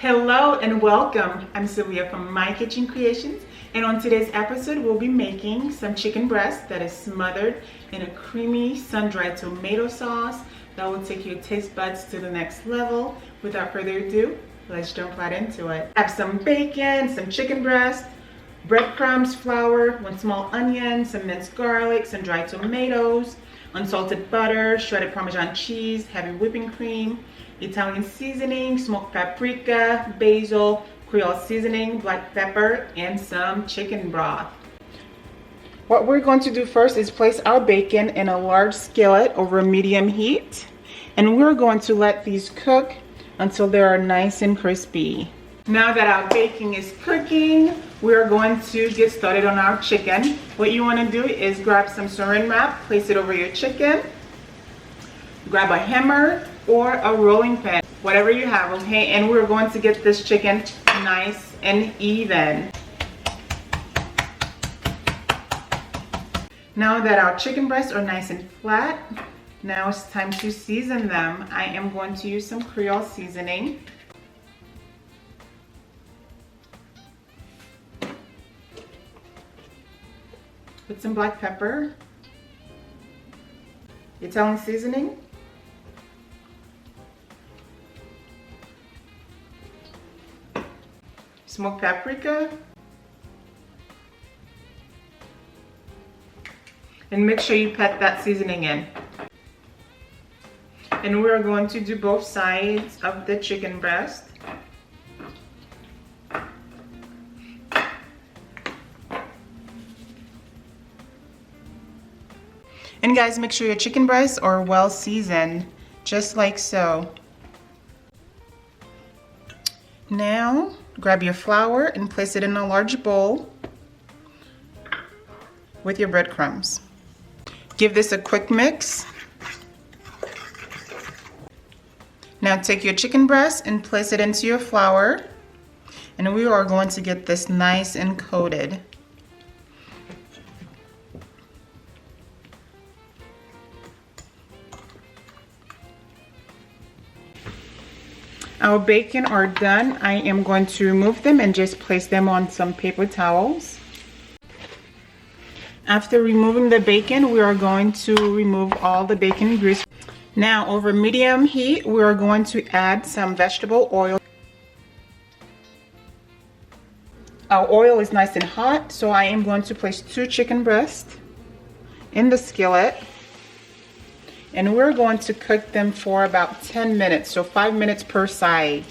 Hello and welcome. I'm Sylvia from My Kitchen Creations, and on today's episode we'll be making some chicken breast that is smothered in a creamy sun-dried tomato sauce that will take your taste buds to the next level. Without further ado, let's jump right into it. I have some bacon, some chicken breast, breadcrumbs, flour, 1 small onion, some minced garlic, some dried tomatoes, unsalted butter, shredded Parmesan cheese, heavy whipping cream, Italian seasoning, smoked paprika, basil, creole seasoning, black pepper, and some chicken broth. What we're going to do first is place our bacon in a large skillet over medium heat, and we're going to let these cook until they are nice and crispy. Now that our bacon is cooking, we're going to get started on our chicken. What you want to do is grab some saran wrap, place it over your chicken, grab a hammer or a rolling pin, whatever you have, okay? And we're going to get this chicken nice and even. Now that our chicken breasts are nice and flat, now it's time to season them. I am going to use some Creole seasoning. Put some black pepper, Italian seasoning, smoked paprika, and make sure you pat that seasoning in. And we're going to do both sides of the chicken breast. And guys, make sure your chicken breasts are well seasoned, just like so. Now, grab your flour and place it in a large bowl with your breadcrumbs. Give this a quick mix. Now take your chicken breast and place it into your flour, and we are going to get this nice and coated. Our bacon are done. I am going to remove them and just place them on some paper towels. After removing the bacon, we are going to remove all the bacon grease. Now over medium heat, we are going to add some vegetable oil. Our oil is nice and hot, so I am going to place 2 chicken breasts in the skillet. And we're going to cook them for about 10 minutes, so 5 minutes per side.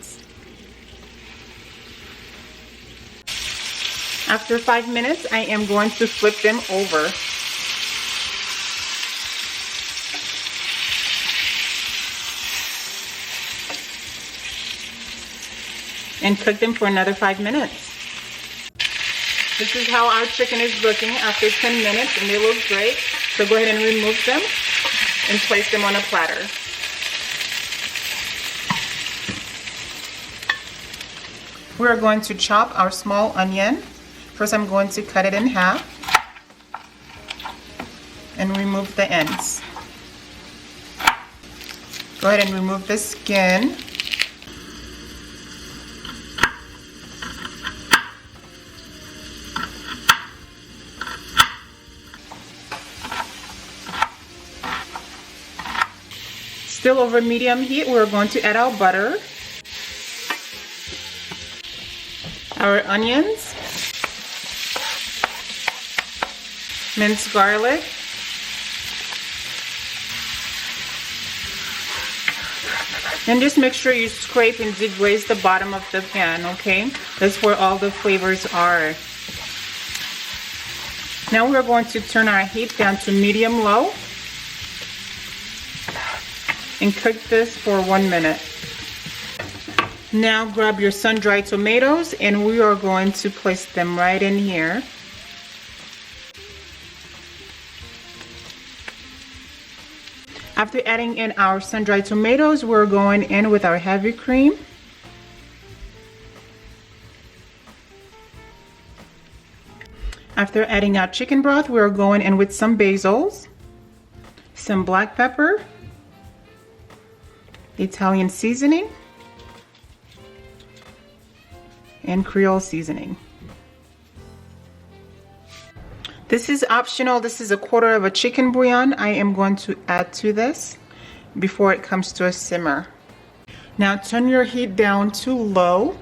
After 5 minutes, I am going to flip them over. And cook them for another 5 minutes. This is how our chicken is looking after 10 minutes, and they look great. So go ahead and remove them and place them on a platter. We're going to chop our small onion. First I'm going to cut it in half and remove the ends. Go ahead and remove the skin. Still over medium heat, we're going to add our butter, our onions, minced garlic, and just make sure you scrape and deglaze the bottom of the pan, okay? That's where all the flavors are. Now we're going to turn our heat down to medium-low and cook this for 1 minute. Now grab your sun-dried tomatoes and we are going to place them right in here. After adding in our sun-dried tomatoes, we're going in with our heavy cream. After adding our chicken broth, we're going in with some basils, some black pepper, Italian seasoning, and Creole seasoning. This is optional. This is a quarter of a chicken bouillon I am going to add to this before it comes to a simmer. Now turn your heat down to low.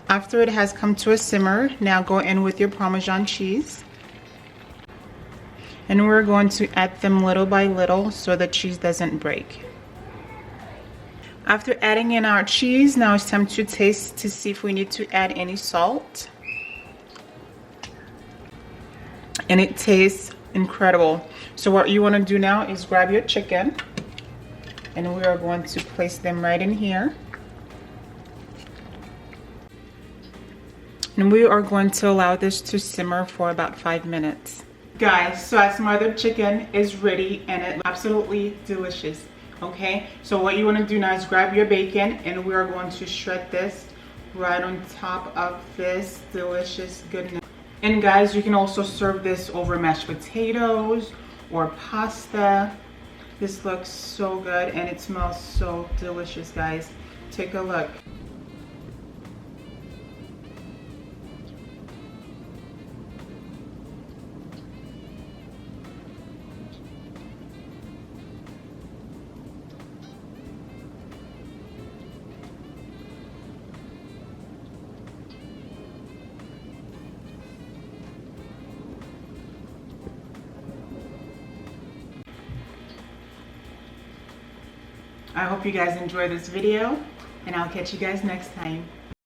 After it has come to a simmer, now go in with your Parmesan cheese. And we're going to add them little by little so the cheese doesn't break. After adding in our cheese, now it's time to taste to see if we need to add any salt. And it tastes incredible. So what you want to do now is grab your chicken, and we are going to place them right in here. And we are going to allow this to simmer for about 5 minutes. Guys, so our smothered chicken is ready and it's absolutely delicious. Okay, so what you want to do now is grab your bacon, and we are going to shred this right on top of this delicious goodness. And guys, you can also serve this over mashed potatoes or pasta. This looks so good and it smells so delicious, guys. Take a look. I hope you guys enjoy this video, and I'll catch you guys next time.